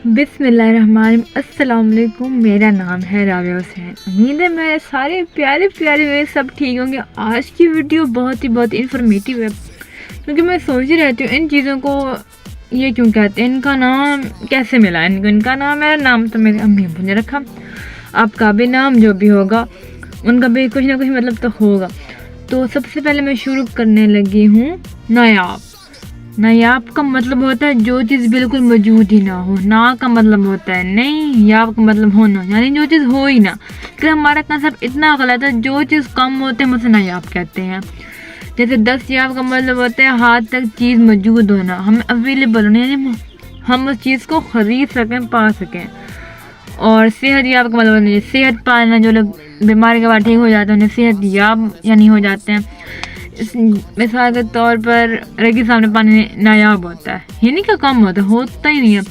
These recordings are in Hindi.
बिस्मिल्लाहिर्रहमानिर्रहीम। अस्सलाम वालेकुम। मेरा नाम है राबिया हुसैन। उम्मीद है मेरे सारे प्यारे प्यारे मेरे सब ठीक होंगे। आज की वीडियो बहुत इन्फॉर्मेटिव है, क्योंकि मैं सोच ही रहती हूँ इन चीज़ों को ये क्यों कहते हैं, इनका नाम कैसे मिला इनको। इनका नाम, मेरा नाम तो मेरे अम्मी अब्बू ने रखा, आपका भी नाम जो भी होगा उनका भी कुछ ना कुछ मतलब तो होगा। तो सबसे पहले मैं शुरू करने लगी हूँ नायाब। नायाब का मतलब होता है जो चीज़ बिल्कुल मौजूद ही ना हो। ना का मतलब होता है नहीं, याब का मतलब होना, यानी जो चीज़ हो ही ना। कि हमारा कंसेप्ट इतना गलत है, जो चीज़ कम होते हैं उसे नायाब कहते हैं। जैसे 10 याब का मतलब होता है हाथ तक चीज़ मौजूद होना, हमें अवेलेबल होना, यानी हम उस चीज़ को ख़रीद सकें, पा सकें। और सेहत याब का मतलब होता है सेहत पाना, जो लोग बीमारी के बाद ठीक हो जाते हैं उन्हें सेहत याब यानी हो जाते हैं। इस मिसाल के तौर पर रेगिस्तान में पानी नायाब होता है, यानी कि कम होता ही नहीं है।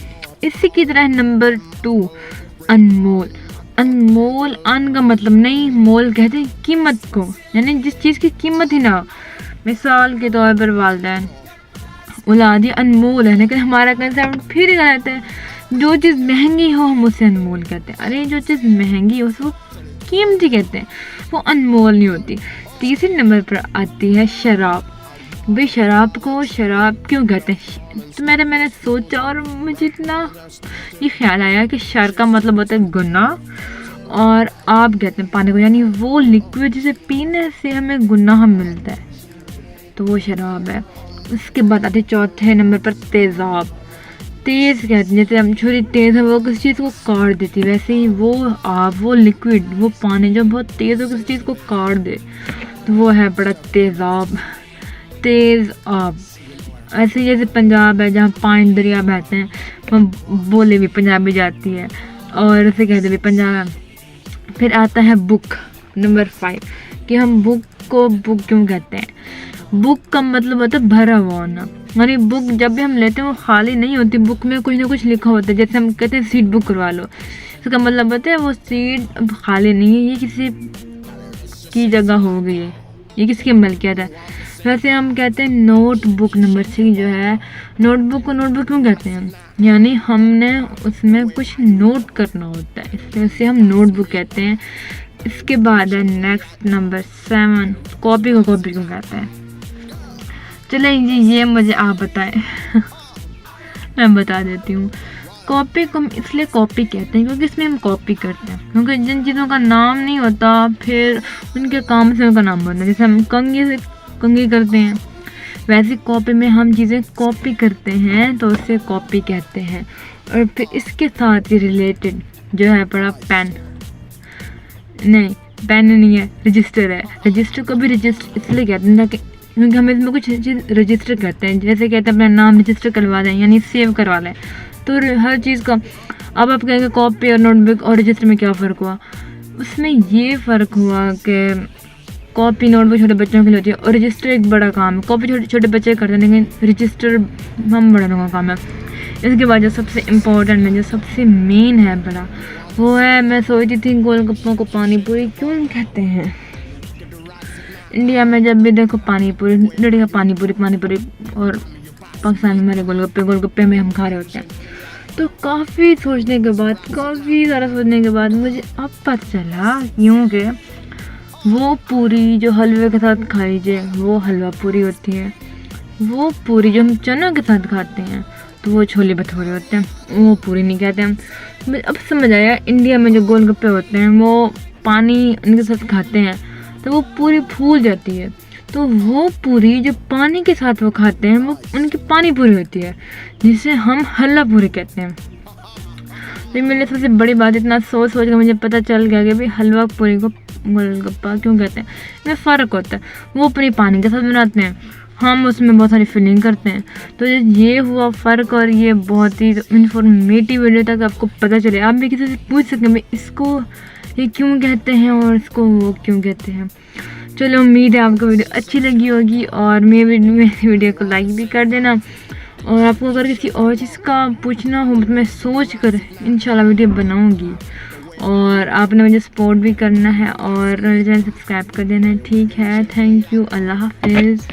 इसी की तरह नंबर 2 अनमोल। अनमोल, अन का मतलब नहीं, मोल कहते हैं कीमत को, यानी जिस चीज़ की कीमत ही ना हो। मिसाल के तौर पर वालिदैन औलाद अनमोल है, लेकिन हमारा कंसेप्ट फिर गलत है। जो चीज़ महंगी हो हम उसे अनमोल कहते हैं। अरे जो चीज़ महंगी हो उसको कीमती कहते हैं, वो अनमोल नहीं होती। तीसरे नंबर पर आती है शराब। भाई शराब को शराब क्यों कहते हैं? तो मैंने सोचा और मुझे इतना ये ख्याल आया कि शर का मतलब होता है गुनाह, और आप कहते हैं पानी को, यानी वो लिक्विड जिसे पीने से हमें गुनाह मिलता है, तो वो शराब है। उसके बाद आते चौथे नंबर पर तेज़ाब। तेज़ कहते हैं, जैसे हम छुरी तेज़ है वो किसी चीज़ को काट देती है, वैसे ही वो आग, वो लिक्विड, वो पानी जो बहुत तेज़ हो किसी चीज़ को काट दे, तो वो है बड़ा तेज़ाब, तेज़ आब। ऐसे जैसे पंजाब है जहाँ 5 दरिया बहते हैं, वहाँ बोले भी पंजाबी जाती है और उसे कहते भी पंजाब। फिर आता है बुक, नंबर 5, कि हम बुक को बुक क्यों कहते हैं। बुक का मतलब होता है भरा हुआ होना, यानी बुक जब भी हम लेते हैं वो खाली नहीं होती, बुक में कुछ ना कुछ लिखा होता है। जैसे हम कहते हैं सीट बुक करवा लो, इसका मतलब होता है वो सीट अब खाली नहीं है, ये किसी की जगह हो गई है, ये किसकी मलकियत है। वैसे हम कहते हैं नोटबुक, नंबर 6 जो है, नोटबुक को नोटबुक क्यों कहते हैं, यानी हमने उसमें कुछ नोट करना होता है, इसलिए उसे हम नोटबुक कहते हैं। इसके बाद है नेक्स्ट नंबर 7, कॉपी को कॉपी क्यों कहते हैं। चलें जी, ये मुझे आप बताएं मैं बता देती हूँ। कॉपी को हम इसलिए कॉपी कहते हैं क्योंकि इसमें हम कॉपी करते हैं, क्योंकि जिन चीज़ों का नाम नहीं होता फिर उनके काम से उनका नाम बनता है। जैसे हम कंघी से कंघी करते हैं, वैसे कॉपी में हम चीज़ें कॉपी करते हैं, तो उसे कॉपी कहते हैं। और फिर इसके साथ ही रिलेटेड जो है बड़ा पेन, नहीं पेन नहीं है, रजिस्टर है। रजिस्टर को भी रजिस्टर इसलिए कहते हैं ताकि, क्योंकि हम इसमें कुछ चीज़ रजिस्टर करते हैं, जैसे कहते हैं अपना नाम रजिस्टर करवा दें, यानी सेव करवा लें। तो हर चीज़ का, अब आप कहेंगे कॉपी और नोटबुक और रजिस्टर में क्या फ़र्क हुआ। उसमें ये फ़र्क हुआ कि कॉपी नोटबुक छोटे बच्चों के लिए होती है और रजिस्टर एक बड़ा काम है। कॉपी छोटे छोटे बच्चे करते हैं, लेकिन रजिस्टर हम बड़े लोगों का काम है। इसके बाद जो सबसे इम्पोर्टेंट है, जो सबसे मेन है बड़ा, वो है, मैं सोचती थी गोलगप्पों को पानी पूरी क्यों कहते हैं। इंडिया में जब भी देखो पानी पूरी, लड़का पानी पूरी, और पाकिस्तान में हमारे गोलगप्पे में हम खा रहे होते हैं। तो काफ़ी सोचने के बाद, काफ़ी सारा सोचने के बाद मुझे अब पता चला क्योंकि वो पूरी जो हलवे के साथ खाई जाए वो हलवा पूरी होती है, वो पूरी जो हम चनों के साथ खाते हैं तो वो छोले भटूरे होते हैं, वो पूरी नहीं कहते हम। मुझे अब समझ आया, इंडिया में जो गोलगप्पे होते हैं वो पानी उनके साथ खाते हैं तो वो पूरी फूल जाती है, तो वो पूरी जो पानी के साथ वो खाते हैं वो उनकी पानी पूरी होती है, जिसे हम हल्ला पूरी कहते हैं। तो मेरे सबसे बड़ी बात, इतना सोच के मुझे पता चल गया कि भाई हलवा पूरी को गोलगप्पा क्यों कहते हैं। इसमें फ़र्क होता है, वो पूरी पानी के साथ बनाते हैं, हम उसमें बहुत सारी फिलिंग करते हैं। तो ये हुआ फ़र्क, और ये बहुत ही इन्फॉर्मेटिव वीडियो तक आपको पता चले। आप भी किसी से पूछ सकते हैं भाई इसको ये क्यों कहते हैं और इसको वो क्यों कहते हैं। चलो, उम्मीद है आपको वीडियो अच्छी लगी होगी, और मेरी वीडियो को लाइक भी कर देना। और आपको अगर किसी और चीज़ का पूछना हो तो मैं सोच कर इंशाल्लाह वीडियो बनाऊंगी, और आपने मुझे सपोर्ट भी करना है और चैनल सब्सक्राइब कर देना है। ठीक है, थैंक यू, अल्लाह हाफिज़।